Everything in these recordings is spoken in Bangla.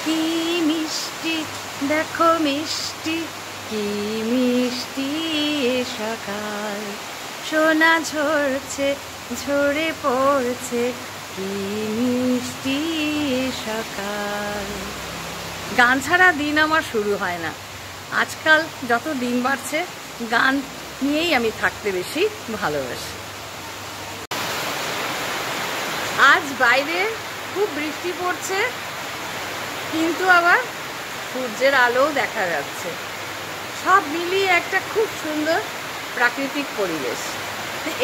কি মিষ্টি দেখো মিষ্টি, কি মিষ্টি সকাল, সোনা ঝরছে ঝরে পড়ছে, কি মিষ্টি সকাল। গান ছাড়া দিন আমার শুরু হয় না। আজকাল যত দিন বাড়ছে গান নিয়েই আমি থাকতে বেশি ভালোবাসি। আজ বাইরে খুব বৃষ্টি পড়ছে, কিন্তু আবার সূর্যের আলোও দেখা যাচ্ছে। সব মিলিয়ে একটা খুব সুন্দর প্রাকৃতিক পরিবেশ।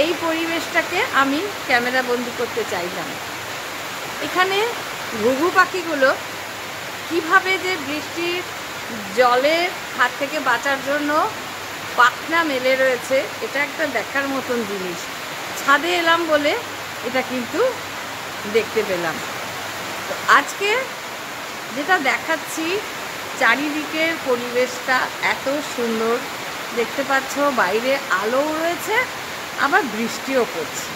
এই পরিবেশটাকে আমি ক্যামেরা বন্দি করতে চাইলাম। এখানে ঘুঘু পাখিগুলো কিভাবে যে বৃষ্টির জলের হাত থেকে বাঁচার জন্য পাখনা মেলে রয়েছে, এটা একটা দেখার মতন জিনিস। ছাদে এলাম বলে এটা কিন্তু দেখতে পেলাম। তো আজকে যেটা দেখাচ্ছি, চারিদিকের পরিবেশটা এত সুন্দর দেখতে পাচ্ছ, বাইরে আলোও রয়েছে আবার বৃষ্টিও পড়ছে।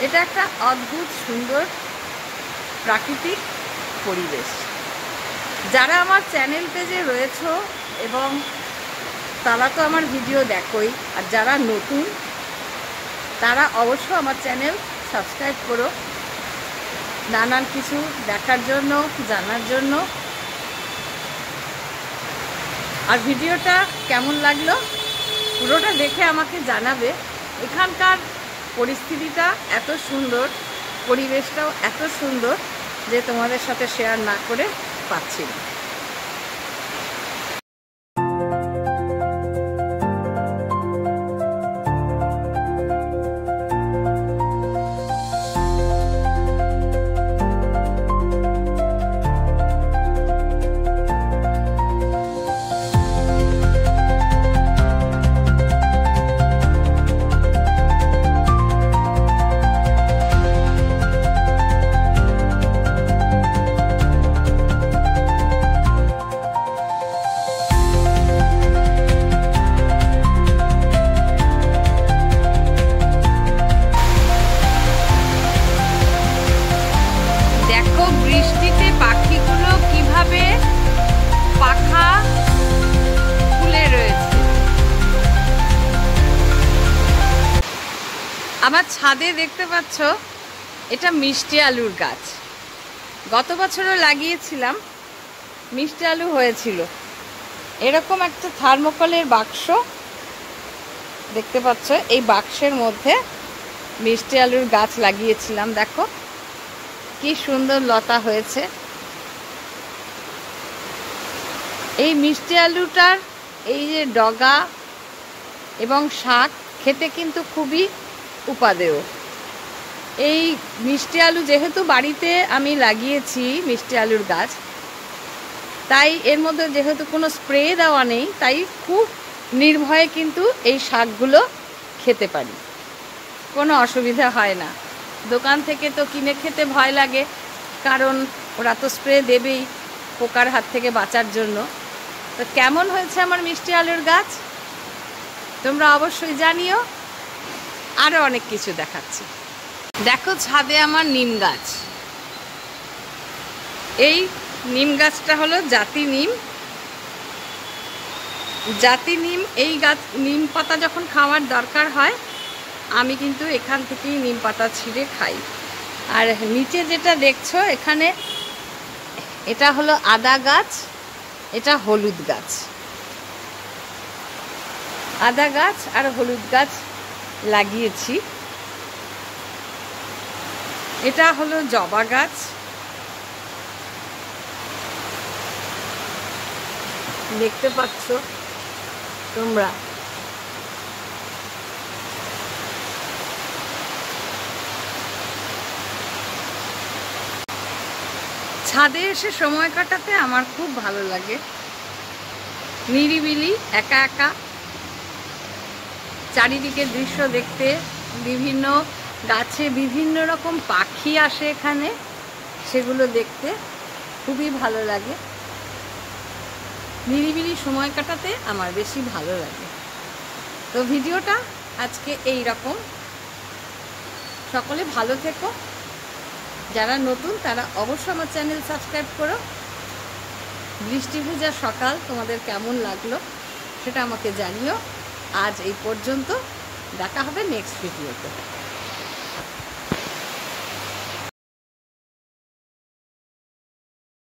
এটা একটা অদ্ভুত সুন্দর প্রাকৃতিক পরিবেশ। যারা আমার চ্যানেল পেজে রয়েছে এবং তারা তো আমার ভিডিও দেখোই, আর যারা নতুন তারা অবশ্য আমার চ্যানেল সাবস্ক্রাইব করো, নানান কিছু দেখার জন্য, জানার জন্য। আর ভিডিওটা কেমন লাগলো পুরোটা দেখে আমাকে জানাবে। এখানকার পরিস্থিতিটা এত সুন্দর, পরিবেশটাও এত সুন্দর যে তোমাদের সাথে শেয়ার না করে পাচ্ছি না। বৃষ্টিতে পাখিগুলো কিভাবে পাখা খুলে রয়েছে। আমার ছাদে দেখতে পাচ্ছ, এটা মিষ্টি আলুর গাছ। গত বছরও লাগিয়েছিলাম, মিষ্টি আলু হয়েছিল। এরকম একটা থার্মোকলের বাক্স দেখতে পাচ্ছ, এই বাক্সের মধ্যে মিষ্টি আলুর গাছ লাগিয়েছিলাম। দেখো কি সুন্দর লতা হয়েছে। এই মিষ্টি আলুটার এই যে ডগা এবং শাক খেতে কিন্তু খুবই উপাদেয়। এই মিষ্টি আলু যেহেতু বাড়িতে আমি লাগিয়েছি মিষ্টি আলুর গাছ, তাই এর মধ্যে যেহেতু কোনো স্প্রে দেওয়া নেই, তাই খুব নির্ভয়ে কিন্তু এই শাকগুলো খেতে পারি, কোনো অসুবিধা হয় না। দোকান থেকে তো কিনে খেতে ভয় লাগে, কারণ ওরা তো স্প্রে দেবেই পোকার হাত থেকে বাঁচার জন্য। তো কেমন হয়েছে আমার মিষ্টি আলুর গাছ তোমরা অবশ্যই জানিও। আরও অনেক কিছু দেখাচ্ছি। দেখো ছাদে আমার নিম গাছ। এই নিম গাছটা হলো জাতি নিম। জাতি নিম, এই গাছ নিম পাতা যখন খাওয়ার দরকার হয় আমি কিন্তু এখান থেকেই নিম পাতা ছিঁড়ে খাই। আর নিচে যেটা দেখছো এখানে, এটা হলো আদা গাছ, এটা হলুদ গাছ। আদা গাছ আর হলুদ গাছ লাগিয়েছি। এটা হলো জবা গাছ। দেখতে পাচ্ছ তোমরা। ছাদে এসে সময় কাটাতে আমার খুব ভালো লাগে। নিরিবিলি একা একা চারিদিকে দৃশ্য দেখতে, বিভিন্ন গাছে বিভিন্ন রকম পাখি আসে এখানে, সেগুলো দেখতে খুবই ভালো লাগে। নিরিবিলি সময় কাটাতে আমার বেশি ভালো লাগে। তো ভিডিওটা আজকে এই রকম। সকলে ভালো থেকো। যারা নতুন তারা অবশ্যই আমার চ্যানেল সাবস্ক্রাইব করো। বৃষ্টি ভেজা সকাল তোমাদের কেমন লাগলো সেটা আমাকে জানিও। আজ এই পর্যন্ত, দেখা হবে নেক্সট ভিডিওতে।